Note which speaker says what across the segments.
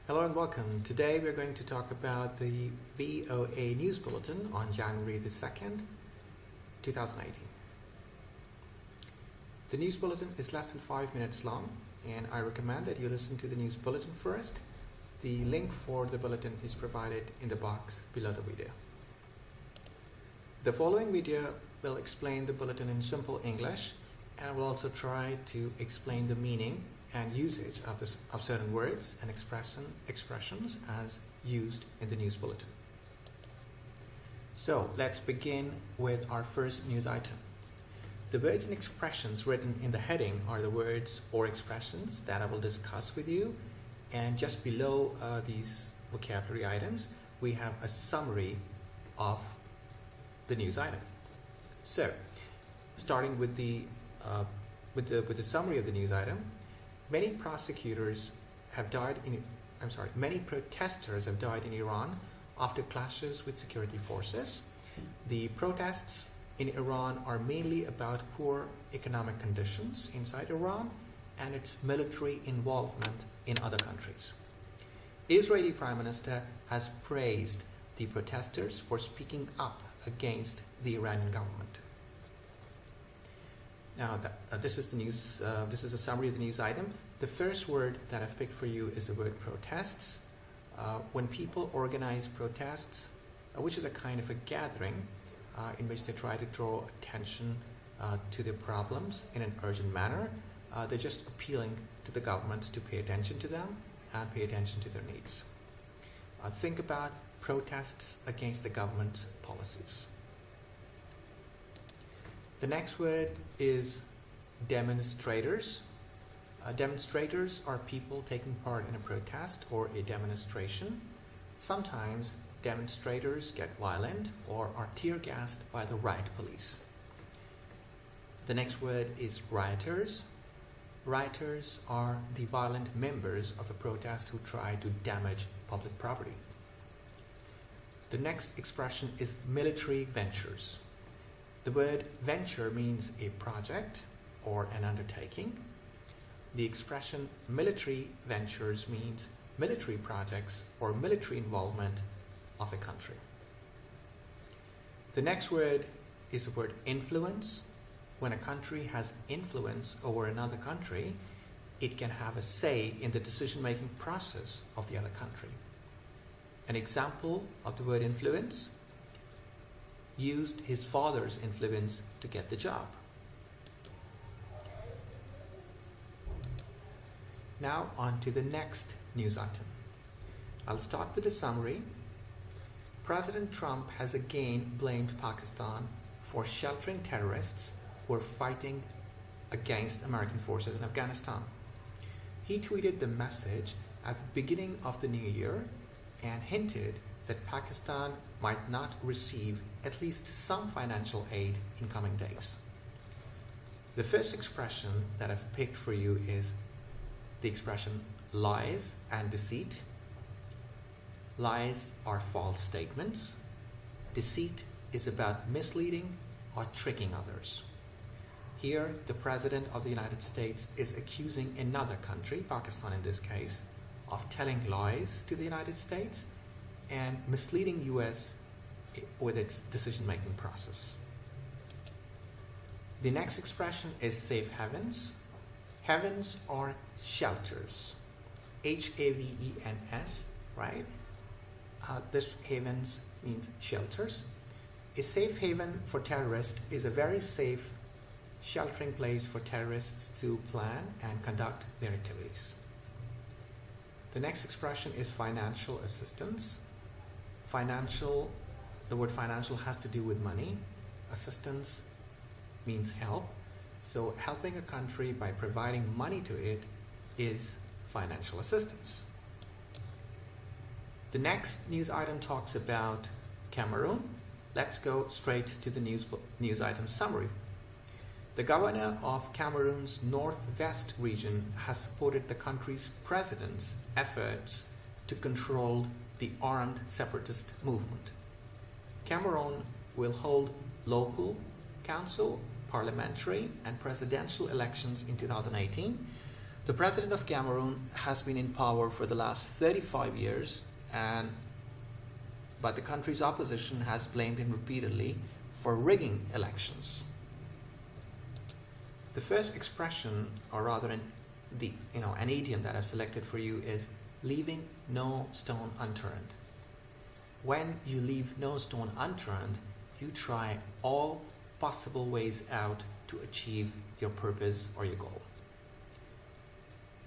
Speaker 1: Hello and welcome. Today we're going to talk about the VOA News Bulletin on January the 2nd, 2018. The news bulletin is less than 5 minutes long, and I recommend that you listen to the news bulletin first. The link for the bulletin is provided in the box below the video. The following video will explain the bulletin in simple English and will also try to explain the meaning and usage of certain words and expressions as used in the news bulletin. So let's begin with our first news item. The words and expressions written in the heading are the words or expressions that I will discuss with you, and just below these vocabulary items we have a summary of the news item. So starting with the summary of the news item, many protesters have died in Iran after clashes with security forces. The protests in Iran are mainly about poor economic conditions inside Iran and its military involvement in other countries. Israeli Prime Minister has praised the protesters for speaking up against the Iranian government. Now, this is the news. This is a summary of the news item. The first word that I've picked for you is the word protests. When people organize protests, which is a kind of a gathering in which they try to draw attention to the problems in an urgent manner, they're just appealing to the government to pay attention to them and pay attention to their needs. Think about protests against the government's policies. The next word is demonstrators. Demonstrators are people taking part in a protest or a demonstration. Sometimes demonstrators get violent or are tear-gassed by the riot police. The next word is rioters. Rioters are the violent members of a protest who try to damage public property. The next expression is military ventures. The word venture means a project or an undertaking. The expression military ventures means military projects or military involvement of a country. The next word is the word influence. When a country has influence over another country, it can have a say in the decision-making process of the other country. An example of the word influence: used his father's influence to get the job. Now on to the next news item. I'll start with the summary. President Trump has again blamed Pakistan for sheltering terrorists who are fighting against American forces in Afghanistan. He tweeted the message at the beginning of the new year and hinted that Pakistan might not receive at least some financial aid in coming days. The first expression that I've picked for you is the expression lies and deceit. Lies are false statements. Deceit is about misleading or tricking others. Here, the President of the United States is accusing another country, Pakistan in this case, of telling lies to the United States and misleading US with its decision-making process. The next expression is safe havens. Havens are shelters. Havens, right? This havens means shelters. A safe haven for terrorists is a very safe sheltering place for terrorists to plan and conduct their activities. The next expression is financial assistance. The word financial has to do with money. Assistance means help. So helping a country by providing money to it is financial assistance. The next news item talks about Cameroon. Let's go straight to the news item summary. The governor of Cameroon's northwest region has supported the country's president's efforts to control the armed separatist movement. Cameroon will hold local, council, parliamentary and presidential elections in 2018. The president of Cameroon has been in power for the last 35 years, but the country's opposition has blamed him repeatedly for rigging elections. The first expression, or rather an idiom that I've selected for you, is leaving no stone unturned. When you leave no stone unturned, you try all possible ways out to achieve your purpose or your goal.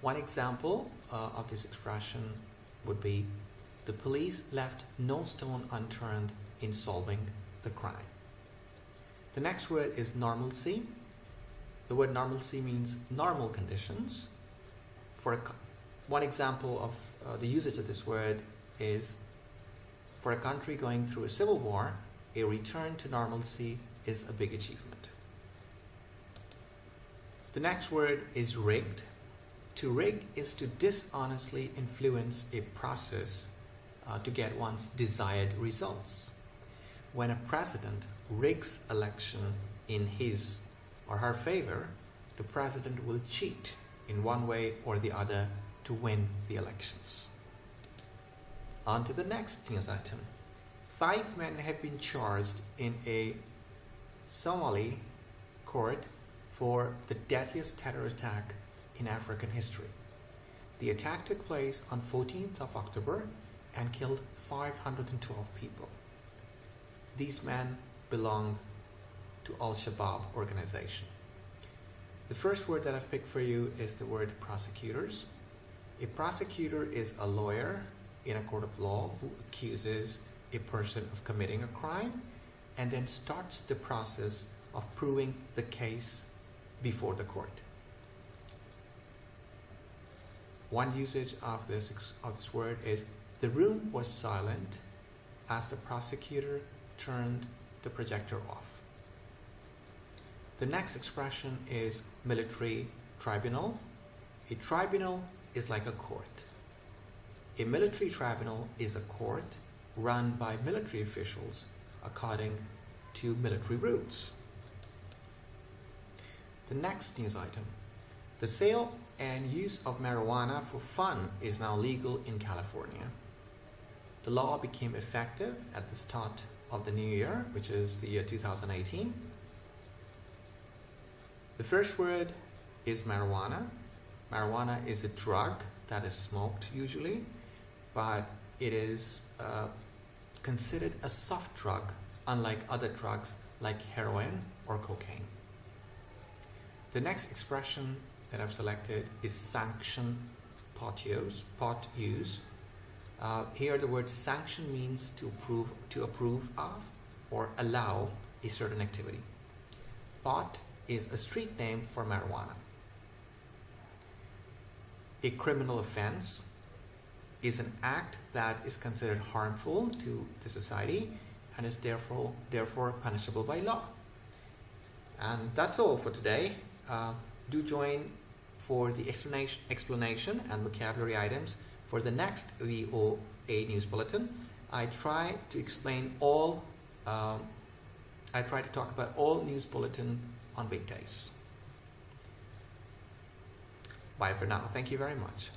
Speaker 1: One example of this expression would be, the police left no stone unturned in solving the crime. The next word is normalcy. The word normalcy means normal conditions. One example of the usage of this word is, for a country going through a civil war, a return to normalcy is a big achievement. The next word is rigged. To rig is to dishonestly influence a process to get one's desired results. When a president rigs election in his or her favor, the president will cheat in one way or the other to win the elections. On to the next news item. 5 men have been charged in a Somali court for the deadliest terror attack in African history. The attack took place on 14th of October and killed 512 people. These men belonged to Al-Shabaab organization. The first word that I've picked for you is the word prosecutors. A prosecutor is a lawyer in a court of law who accuses a person of committing a crime and then starts the process of proving the case before the court. One usage of this word is, the room was silent as the prosecutor turned the projector off. The next expression is military tribunal. A tribunal is like a court. A military tribunal is a court run by military officials according to military rules. The next news item. The sale and use of marijuana for fun is now legal in California. The law became effective at the start of the new year, which is the year 2018. The first word is marijuana. Marijuana is a drug that is smoked usually, but it is considered a soft drug, unlike other drugs like heroin or cocaine. The next expression that I've selected is sanction pot use. Here the word sanction means to approve of or allow a certain activity. Pot is a street name for marijuana. A criminal offense is an act that is considered harmful to the society and is therefore punishable by law. And that's all for today. Do join for the explanation and vocabulary items for the next VOA News Bulletin. I try to talk about all news bulletin on weekdays. Bye for now. Thank you very much.